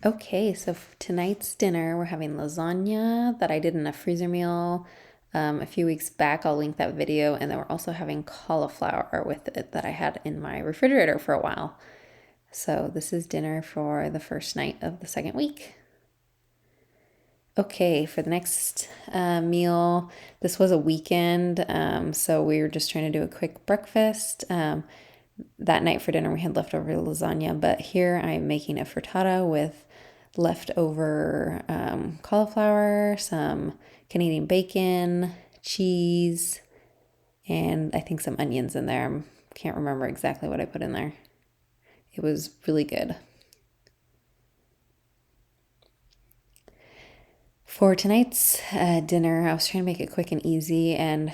Okay, so for tonight's dinner, we're having lasagna that I did in a freezer meal a few weeks back. I'll link that video. And then we're also having cauliflower with it that I had in my refrigerator for a while. So this is dinner for the first night of the second week. Okay, for the next meal, this was a weekend, so we were just trying to do a quick breakfast. That night for dinner, we had leftover lasagna, but here I'm making a frittata with leftover cauliflower, some Canadian bacon, cheese, and I think some onions in there. I can't remember exactly what I put in there. It was really good. For tonight's dinner, I was trying to make it quick and easy, and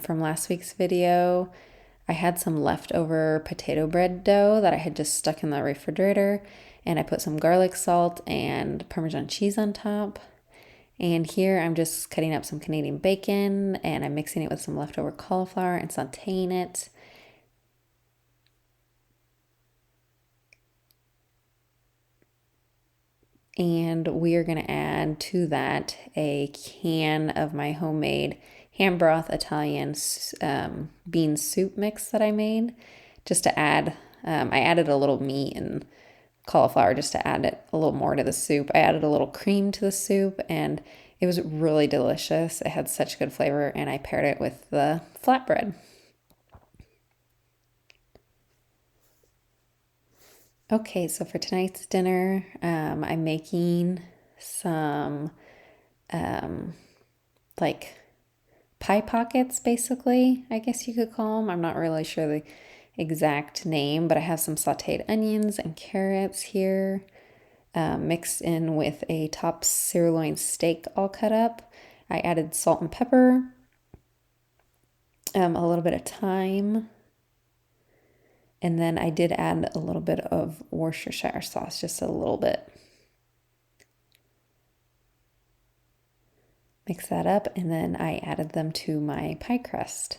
from last week's video, I had some leftover potato bread dough that I had just stuck in the refrigerator, and I put some garlic salt and Parmesan cheese on top. And here I'm just cutting up some Canadian bacon, and I'm mixing it with some leftover cauliflower and sauteing it. And we are going to add to that a can of my homemade ham broth Italian bean soup mix that I made just to add. I added a little meat and cauliflower just to add it a little more to the soup. I added a little cream to the soup and it was really delicious. It had such good flavor and I paired it with the flatbread. Okay, so for tonight's dinner, I'm making some like pie pockets, basically, I guess you could call them. I'm not really sure the exact name, but I have some sauteed onions and carrots here, mixed in with a top sirloin steak all cut up. I added salt and pepper, a little bit of thyme, and then I did add a little bit of Worcestershire sauce, just a little bit. Mix that up, and then I added them to my pie crust.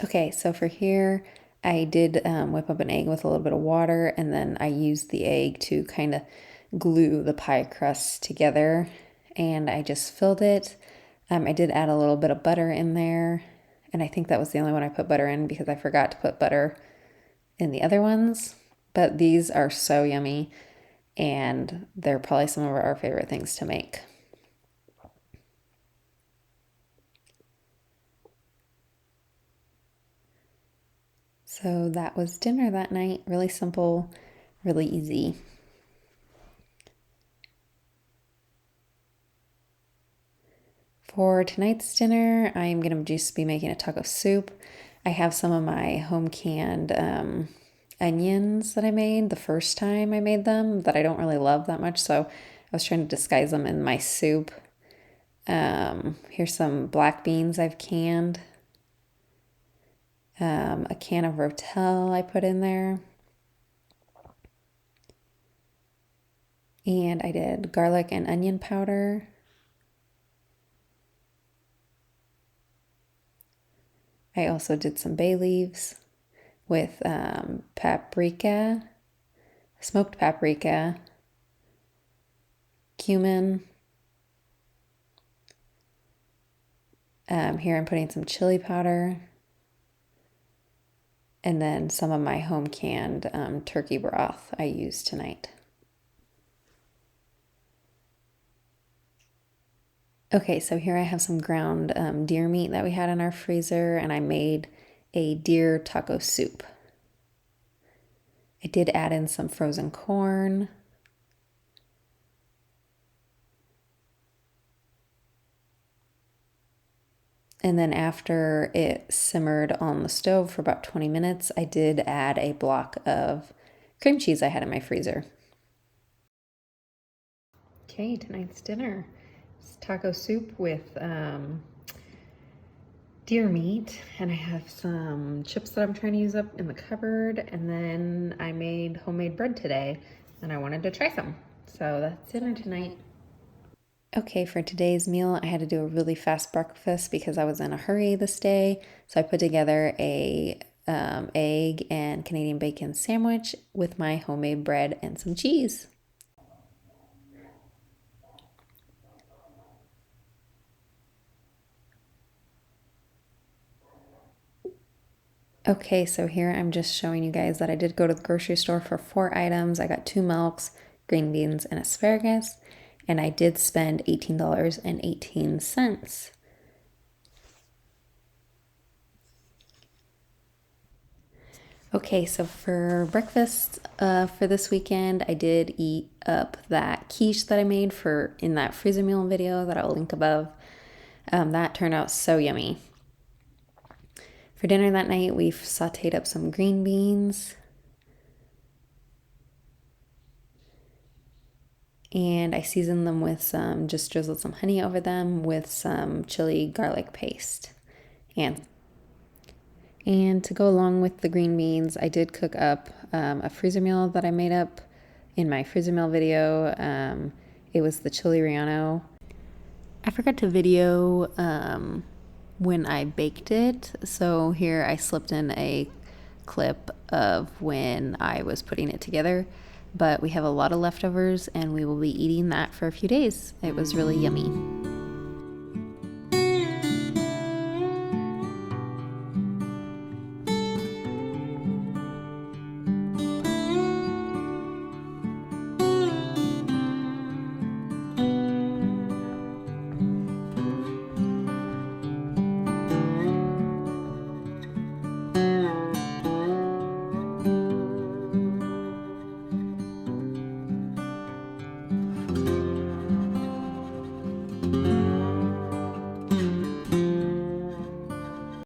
Okay, so for here, I did whip up an egg with a little bit of water, and then I used the egg to kind of glue the pie crust together, and I just filled it. I did add a little bit of butter in there, and I think that was the only one I put butter in because I forgot to put butter in the other ones. But these are so yummy, and they're probably some of our favorite things to make. So that was dinner that night. Really simple, really easy. For tonight's dinner, I'm going to just be making a taco soup. I have some of my home canned onions that I made the first time I made them that I don't really love that much, so I was trying to disguise them in my soup. Here's some black beans I've canned. A can of Rotel I put in there. And I did garlic and onion powder. I also did some bay leaves with paprika, smoked paprika, cumin. Here I'm putting some chili powder. And then some of my home canned turkey broth I used tonight. Okay, so here I have some ground deer meat that we had in our freezer, and I made a deer taco soup. I did add in some frozen corn. And then after it simmered on the stove for about 20 minutes, I did add a block of cream cheese I had in my freezer. Okay, tonight's dinner is taco soup with deer meat, and I have some chips that I'm trying to use up in the cupboard, and then I made homemade bread today, and I wanted to try some. So that's dinner tonight. Okay, for today's meal, I had to do a really fast breakfast because I was in a hurry this day. So I put together a egg and Canadian bacon sandwich with my homemade bread and some cheese. Okay, so here I'm just showing you guys that I did go to the grocery store for 4 items. I got 2 milks, green beans, and asparagus, and I did spend $18.18. Okay, so for breakfast for this weekend, I did eat up that quiche that I made for in that freezer meal video that I'll link above. That turned out so yummy. For dinner that night, we sauteed up some green beans. And I seasoned them with just drizzled some honey over them with some chili garlic paste. And to go along with the green beans, I did cook up a freezer meal that I made up in my freezer meal video. It was the chili relleno. I forgot to video when I baked it, so here I slipped in a clip of when I was putting it together. But we have a lot of leftovers and we will be eating that for a few days. It was really yummy.